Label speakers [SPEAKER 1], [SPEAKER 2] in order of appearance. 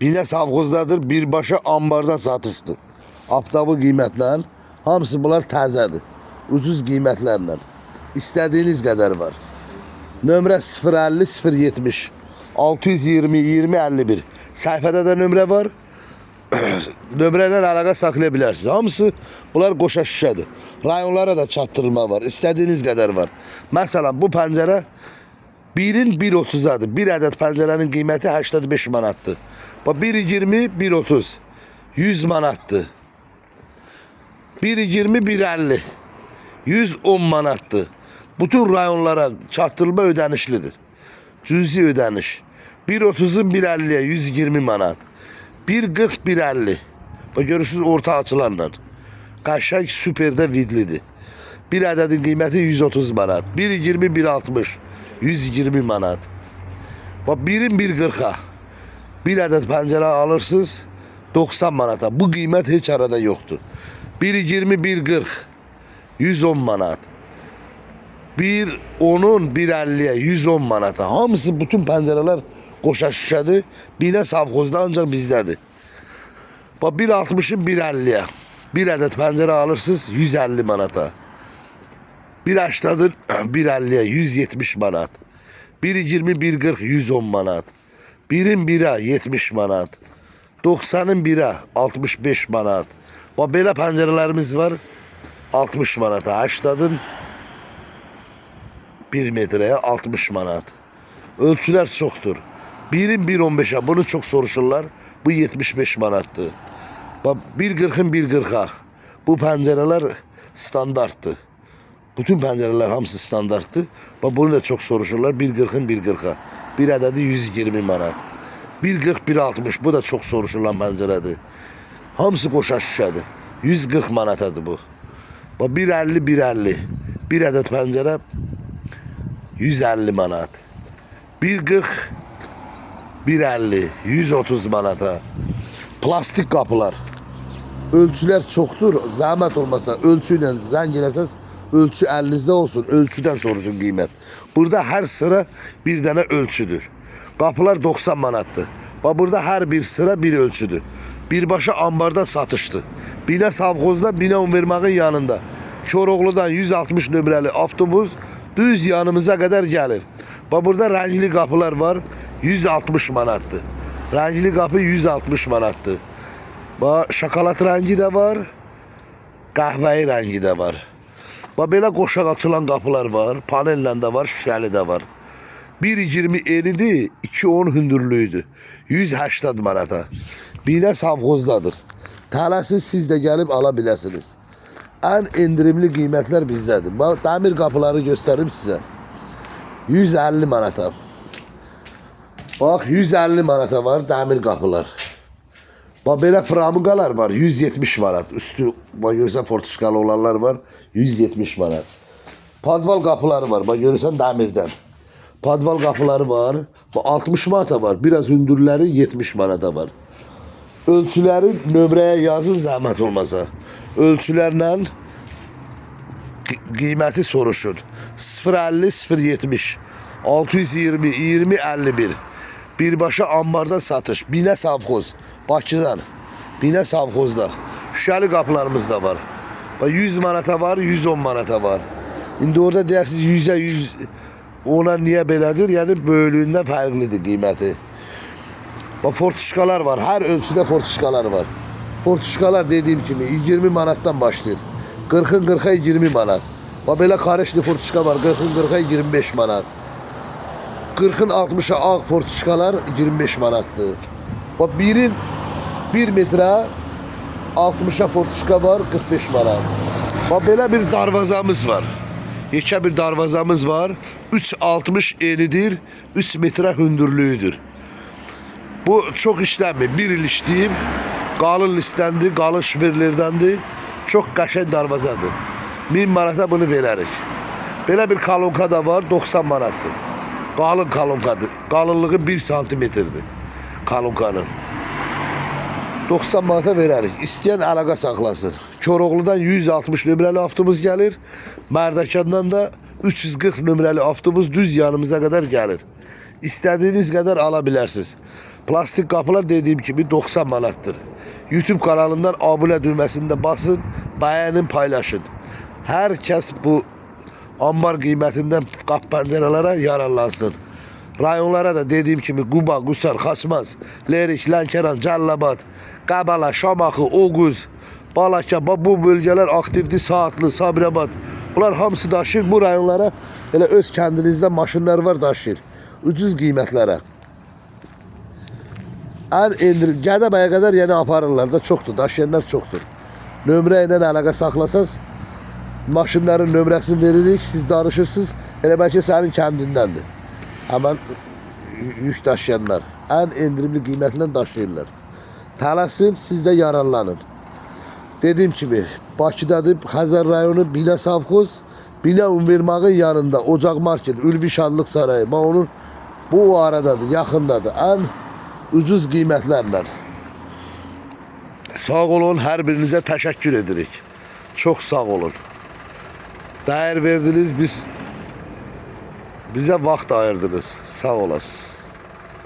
[SPEAKER 1] Bilə savxozdadır, birbaşa ambarda satışdır. Avtobu qiymətlə, hamısı bunlar təzədir. Ucuz qiymətlərlə. İstədiyiniz qədər var. Nömrə 050 070 620 20 51. Səhifədə də nömrə var. Nömrə ilə əlaqə saxlaya bilərsiniz. Hamısı bunlar qoşa şüşədir. Rayonlara da çatdırılma var. İstədiyiniz qədər var. Məsələn, bu pəncərə 1'in 1.30'adır. Bir ədəd pəncərənin qiyməti 85 manatdır. 1.20 1.30 100 manatdır. 1.20 1.50 110 manatdır. Bütün rayonlara çatdırılma ödənişlidir. Cüzi ödəniş. 1.30'un 1.50'ye 120 manat. 1.40 1.50. Bak görürsünüz orta açılanlar. Qaşaq süperdə vidlidir. Bir ədədin qiyməti 130 manat. 1.20 1.60 120 manat. Bak 1'in 1.40'a bir ədəd pəncərə alırsınız 90 manata. Bu qiymət heç arada yoxdur. 1.20 1.40 110 manat. 1.10'un 1.50'ye 110 manata. Hamısı bütün pəncərələr qoşa şüşədir. Bilə savxozda ancaq bizdədir. Bak 1.60'ın 1.50'ye bir ədəd pəncərə alırsınız 150 manata. 1.80'ın 1.50'ye 170 manat. 1.20 1.40 110 manat. 1'in 1'e 70 manat. 90'ın 1'e 65 manat. Bak belə pəncərələrimiz var 60 manata. 80'ın 1 metreye 60 manat. Ölçüler çoktur. 1'in 1.15'e bunu çok soruşurlar. Bu 75 manattır. Bak 1.40'ın 1.40'a bu pəncərələr standarttır. Bütün pəncərələr hamısı standarttır. Bak bunu da çok soruşurlar. 1.40'ın 1.40'a. Bir ədədi 120 manat. 1.40 1.60 bu da çok soruşulan pəncərədir. Hamısı qoşa şüşədir. 140 manatadır bu. Bak 1.50 1.50. Bir ədəd pəncərə 150 manat. 1.40 1.50 130 manata. Plastik kapılar. Ölçüler çoktur. Zahmet olmasa ölçüyle zəng eləsəz ölçü elinizde olsun. Ölçüden soruşun qiymət. Burada her sıra bir tane ölçüdür. Kapılar 90 manattır. Bak burada her bir sıra bir ölçüdür. Birbaşa ambarda satıştır. Bilə savxozda Binə Univermağın yanında. Koroğlu'dan 160 nömrəli avtobus düz yanımıza kadar gelir. Bak burada renkli kapılar var. 160 manattır. Renkli kapı 160 manattır. Bak şokolat rengi de var. Kahveyi rengi de var. Bak belə qoşaq açılan kapılar var. Panelle de var, şüşəli de var. 1.20 enidir, 2.10 hündürlüğüdür. 180 manata. Bilə savxozdadır. Tələsiz siz de gelip alabilirsiniz. En indirimli qiymətlər bizdədir. Bak demir kapıları göstereyim size. 150 manata. Bak 150 manata var demir kapılar. Bak belə framugalar var 170 manat. Üstü bak görürsən fortuşkalı olanlar var 170 manat. Padval kapıları var bak görürsən demirden. Padval kapıları var. Bak 60 manata var. Biraz hündürləri 70 manata var. Ölçüləri nömrəyə yazın zəhmət olmasa. Ölçülərlə qiyməti soruşun. 050 070 620 20 51. Birbaşa ambarda satış. Bilə savxoz. Bakıdan. Bilə savxozda. Şüşəli qapılarımız da var. 100 manata var, 110 manata var. İndi orada deyirsiniz 100'e 100 ona niye belədir? Yəni böyüklüğündən fərqlidir qiyməti. Bak fortuşkalar var. Her ölçüde fortuşkalar var. Fortuşkalar dediğim kimi 20 manattan başlayır. 40'ın 40'a 20 manat. Bak belə karışlı fortuşka var. 40'ın 40'a 25 manat. 40'ın 60'a ağ fortuşkalar 25 manattır. Bak 1'in 1 metre 60'a fortuşka var 45 manat. Bak belə bir darvazamız var. Yekə bir darvazamız var. 3.60 enidir. 3 metre hündürlüğüdür. Bu çok işlenmir. Bir il işləyib. Qalın listəndi, qalın şifirlərdəndir. Çox qəşəng darvazadır. 1000 manata bunu verərik. Belə bir kalonka da var 90 manatdır. Qalın kalonkadır. Qalınlığı 1 santimetrdir. Kalonkanın. 90 manata verərik. İstəyən əlaqə saxlasın. Koroğlu'dan 160 nömrəli avtobus gəlir. Mərdəkandan da 340 nömrəli avtobus düz yanımıza kadar gelir. İstediğiniz kadar alabilirsiniz. Plastik qapılar dediyim kimi 90 manatdır. YouTube kanalından abunə düyməsində basın, bəyənin, paylaşın. Hər kəs bu ambar qiymətindən qap pəncərələrə yararlansın. Rayonlara da dediyim kimi Quba, Qusar, Xaçmaz, Lerik, Lənkəran, Cəllabad, Qəbələ, Şamaxı, Oğuz, Balakən, bu bölgələr aktivdir, Saatlı, Sabirabad. Bunlar hamısı daşıyır. Bu rayonlara elə öz kəndinizdə maşınlar var daşıyır. Ucuz qiymətlərə. Ən endirim, Gədəbəyə qədər yenə aparırlar da çoxdur, daşıyanlar çoxdur. Nömrə ilə əlaqə saxlasaz, maşınların nömrəsini veririk, siz danışırsınız, elə bəlkə sənin kəndindəndir. Həmən yük daşıyanlar ən endirimli qiymətlə daşıyırlar. Tələsin, siz də yararlanın. Dediyim kimi, Bakıdadır, Xəzər rayonu, Binə Savxoz, Binə Univermağın yanında, Ocaq Market, Ülvi Şadlıq Sarayı. Onun bu aradadır, yaxındadır. Ən ucuz qiymətlərlə. Sağ olun, hər birinizə təşəkkür edirik. Çox sağ olun. Dəyər verdiniz, bizə vaxt ayırdınız. Sağ olasınız.